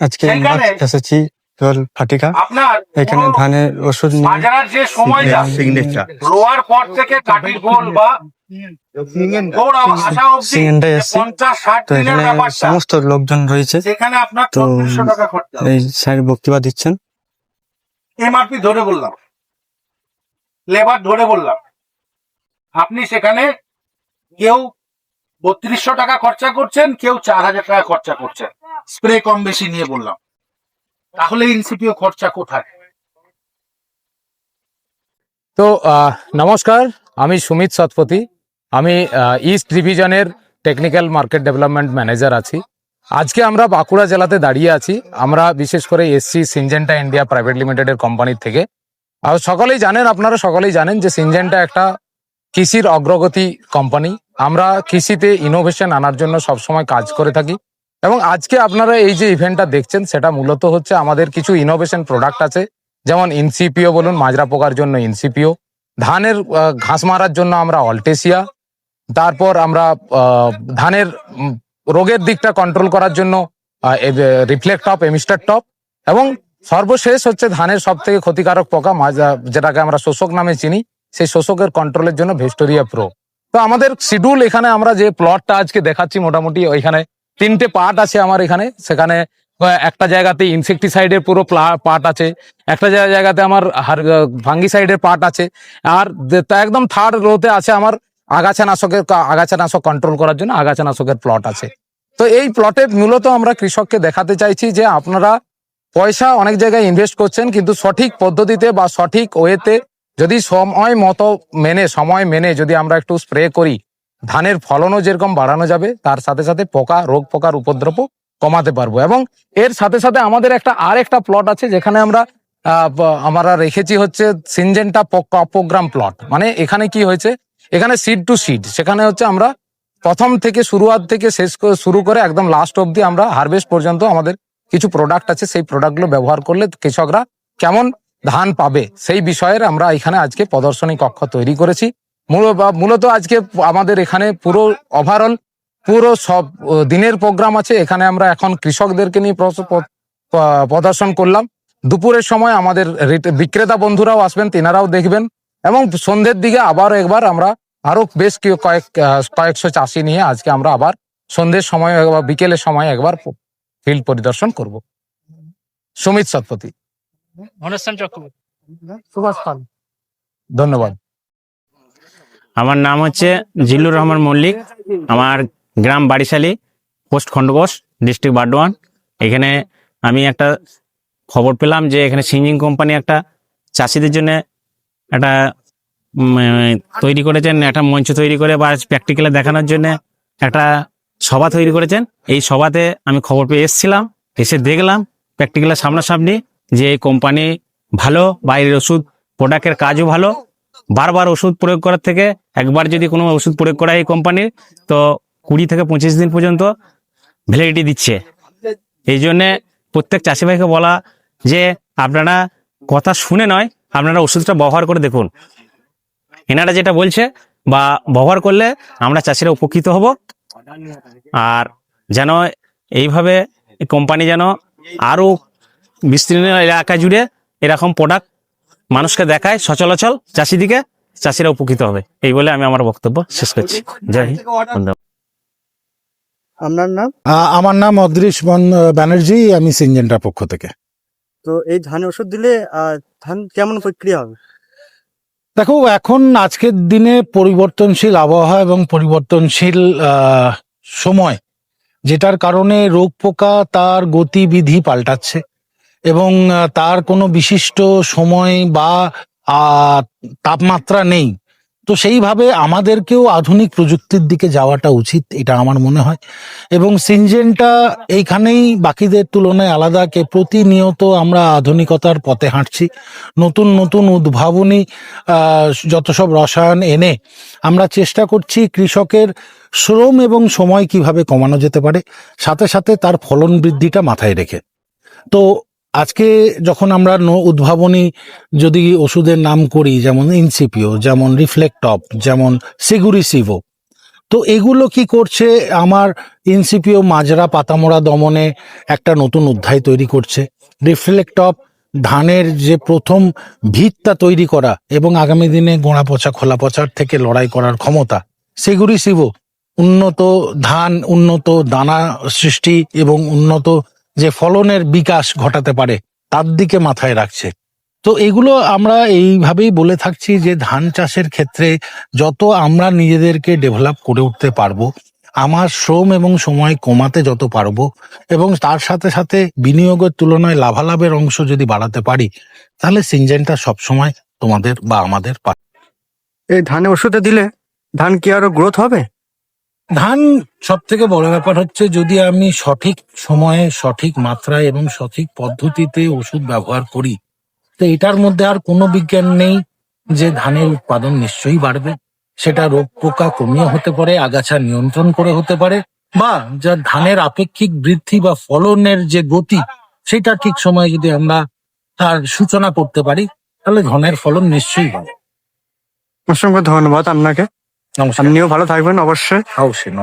আজকে এসেছি ফাটিকা, আপনার এখানে ধানের ওষুধ নিয়ে বাজার যে সময়টা রোয়ার পর থেকে কাটির গোল বা গোড় আসা অবধি সিলিন্ডার এসছে। 50-60 তো দিনের এখানে ব্যাপারটা সমস্ত লোকজন রয়েছে, সেখানে আপনার তো 3600 টাকা খরচা এই স্যার বক্তব্য দিচ্ছেন। এমআরপি ধরে বললাম, লেবার ধরে বললাম, আপনি সেখানে কেউ 3200 টাকা খরচা করছেন, কেউ 4000 টাকা খরচা করছেন, স্প্রে কম বেশি নিয়ে বললাম। তাহলে ইনসিপিও খরচা কোথায়? তো নমস্কার, আমি সুমিত শতপথী। আমি ইস্ট ডিভিশনের টেকনিক্যাল মার্কেট ডেভেলপমেন্ট ম্যানেজার আছি। আজকে আমরা বাঁকুড়া জেলাতে দাঁড়িয়ে আছি। আমরা বিশেষ করে এসছি সিনজেন্টা ইন্ডিয়া প্রাইভেট লিমিটেডের কোম্পানির থেকে। আর আপনারা সকলেই জানেন যে সিনজেন্টা একটা কৃষির অগ্রগতি কোম্পানি। আমরা কৃষিতে ইনোভেশন আনার জন্য সবসময় কাজ করে থাকি, এবং আজকে আপনারা এই যে ইভেন্টটা দেখছেন সেটা মূলত হচ্ছে আমাদের কিছু ইনোভেশন প্রোডাক্ট আছে, যেমন ইনসিপিও বলুন, মাজরা পোকার জন্য ইনসিপিও, ধানের ঘাস মারার জন্য আমরা অল্টেসিয়া, তারপর আমরা ধানের রোগের দিকটা কন্ট্রোল করার জন্য রিফ্লেক্ট টপ, এমিস্টার টপ, এবং সর্বশেষ হচ্ছে ধানের সব থেকে ক্ষতিকারক পোকা যেটাকে আমরা শোষক নামে চিনি, সেই শোষকের কন্ট্রোলের জন্য ভেস্টোরিয়া প্রো। তো আমাদের শিডিউল এখানে আমরা যে প্লটটা আজকে দেখাচ্ছি, মোটামুটি ওইখানে 3টে পার্ট আছে আমার এখানে। সেখানে একটা জায়গাতে ইনসেকটিসাইডের পুরো পার্ট আছে, একটা জায়গাতে আমার ফাঙ্গিসাইডের পার্ট আছে, আর একদম থার্ড রোতে আছে আমার আগাছানাশক কন্ট্রোল করার জন্য আগাছানাশকের প্লট আছে। তো এই প্লটে মূলত আমরা কৃষককে দেখাতে চাইছি যে আপনারা পয়সা অনেক জায়গায় ইনভেস্ট করছেন, কিন্তু সঠিক পদ্ধতিতে বা সঠিক ওয়েতে যদি সময় মেনে যদি আমরা একটু স্প্রে করি, ধানের ফলনও যেরকম বাড়ানো যাবে, তার সাথে সাথে রোগ পোকার উপদ্রবও কমাতে পারবো। এবং এর সাথে সাথে আমাদের আরেকটা প্লট আছে যেখানে আমরা রেখেছি হচ্ছে সিনজেন্টা প্রোগ্রাম প্লট। মানে এখানে কি হয়েছে, এখানে সিড টু সিড, সেখানে হচ্ছে আমরা প্রথম থেকে শুরুয়াত থেকে শুরু করে একদম লাস্ট অবধি আমরা হারভেস্ট পর্যন্ত আমাদের কিছু প্রোডাক্ট আছে। সেই প্রোডাক্টগুলো ব্যবহার করলে কৃষকরা কেমন ধান পাবে সেই বিষয়ের আমরা এখানে আজকে প্রদর্শনী কক্ষ তৈরি করেছি। মূলত আজকে আমাদের এখানে পুরো সব দিনের প্রোগ্রাম আছে। এখানে আমরা এখন কৃষকদেরকে নিয়ে প্রদর্শন করলাম। দুপুরের সময় আমাদের বিক্রেতা বন্ধুরাও আসবেন, তিনারাও দেখবেন, এবং সন্ধ্যের দিকে একবার আমরা আরো বেশ কয়েকশো চাষি নিয়ে আজকে আমরা আবার সন্ধ্যের সময় বা বিকেলের সময় একবার ফিল্ড পরিদর্শন করব। সুমিত শতপথী, সুভাষ পাল। ধন্যবাদ। আমার নাম হচ্ছে জিল্লুর রহমান মল্লিক। আমার গ্রাম বাড়িশালী, পোস্ট খণ্ডঘোষ, ডিস্ট্রিক্ট বারডোয়ান। এখানে আমি একটা খবর পেলাম যে এখানে সিঞ্জিং কোম্পানি একটা চাষিদের জন্য একটা তৈরি করেছেন, একটা মঞ্চ তৈরি করে বা প্র্যাকটিক্যালে দেখানোর জন্য একটা সভা তৈরি করেছেন। এই সভাতে আমি খবর পেয়ে এসেছিলাম, এসে দেখলাম প্র্যাকটিক্যালের সামনাসামনি যে এই কোম্পানি ভালো, বাইরের ওষুধ প্রোডাক্টের কাজও ভালো। বারবার ওষুধ প্রয়োগ করার থেকে একবার যদি কোনো ওষুধ প্রয়োগ করা এই কোম্পানির, তো 20 থেকে 25 দিন পর্যন্ত ভ্যালিডিটি দিচ্ছে। এই জন্যে প্রত্যেক চাষি ভাইকে বলা যে আপনারা কথা শুনে নয়, আপনারা ওষুধটা ব্যবহার করে দেখুন। এনারা যেটা বলছে বা ব্যবহার করলে আমরা চাষিরা উপকৃত হব। আর যেন এইভাবে কোম্পানি যেন আরো বিস্তীর্ণ এলাকা জুড়ে এরকম প্রোডাক্ট মানুষকে দেখায় সচলাচল, চাষিরা উপকৃত হবে। এই বলে আমি আমার বক্তব্য শেষ করছি। জয় হিন্দ। আপনার নাম? আমার নাম অদৃশ ব্যানার্জি, আমি সিনজেন্টার পক্ষ থেকে। তো এই ধানে ওষুধ দিলে ধান কেমন প্রক্রিয়া হবে? দেখো, এখন আজকের দিনে পরিবর্তনশীল আবহাওয়া এবং পরিবর্তনশীল সময়, যেটার কারণে রোগ পোকা তার গতিবিধি পাল্টাচ্ছে, এবং তার কোনো বিশিষ্ট সময় বা তাপমাত্রা নেই। তো সেইভাবে আমাদেরকেও আধুনিক প্রযুক্তির দিকে যাওয়াটা উচিত, এটা আমার মনে হয়। এবং সিনজেন্টা এইখানেই বাকিদের তুলনায় আলাদা, প্রতিনিয়ত আমরা আধুনিকতার পথে হাঁটছি। নতুন নতুন উদ্ভাবনী যত সব রসায়ন এনে আমরা চেষ্টা করছি কৃষকের শ্রম এবং সময় কিভাবে কমানো যেতে পারে, সাথে সাথে তার ফলন বৃদ্ধিটা মাথায় রেখে। তো আজকে যখন আমরা উদ্ভাবনী যদি ওষুধের নাম করি, যেমন ইনসিপিও, যেমন রিফ্লেক্টপ, যেমন সিগুরিসিভো, তো এগুলো কি করছে, আমার ইনসিপিও মাজরা পাতামোড়া দমনে একটা নতুন অধ্যায় তৈরি করছে। রিফ্লেক্ট অফ ধানের যে প্রথম ভিতটা তৈরি করা এবং আগামী দিনে গোড়া পচা খোলা পচার থেকে লড়াই করার ক্ষমতা, সেগুরি শিব উন্নত ধান, উন্নত দানা সৃষ্টি এবং উন্নত যে ফলনের বিকাশ ঘটাতে পারে তার দিকে মাথায় রাখছে। তো এগুলো আমরা এইভাবেই বলে থাকছি যে ধান চাষের ক্ষেত্রে যত আমরা নিজেদেরকে ডেভেলপ করে উঠতে পারবো, আমার শ্রম এবং সময় কমাতে যত পারবো এবং তার সাথে সাথে বিনিয়োগের তুলনায় লাভালাভের অংশ যদি বাড়াতে পারি, তাহলে সিনজেন্টা সবসময় তোমাদের বা আমাদের এই ধানে ওষুধে দিলে ধান কি আরো গ্রোথ হবে? ধান সব থেকে বড় ব্যাপার হচ্ছে যদি আমি সঠিক সময়ে সঠিক মাত্রায় এবং সঠিক পদ্ধতিতে ওষুধ ব্যবহার করি, তো এটার মধ্যে আর কোনো বিজ্ঞান নেই যে ধানের উৎপাদন নিশ্চয়ই বাড়বে। সেটা রোগ পোকা কমিয়ে হতে পারে, আগাছা নিয়ন্ত্রণ করে হতে পারে, বা যা ধানের আপেক্ষিক বৃদ্ধি বা ফলনের যে গতি সেটা ঠিক সময়ে যদি আমরা তার সূচনা করতে পারি, তাহলে ধানের ফলন নিশ্চয়ই হবে। অসংখ্য ধন্যবাদ আপনাকে। নমস্কার। আপনিও ভালো থাকবেন অবশ্যই। অবশ্যই।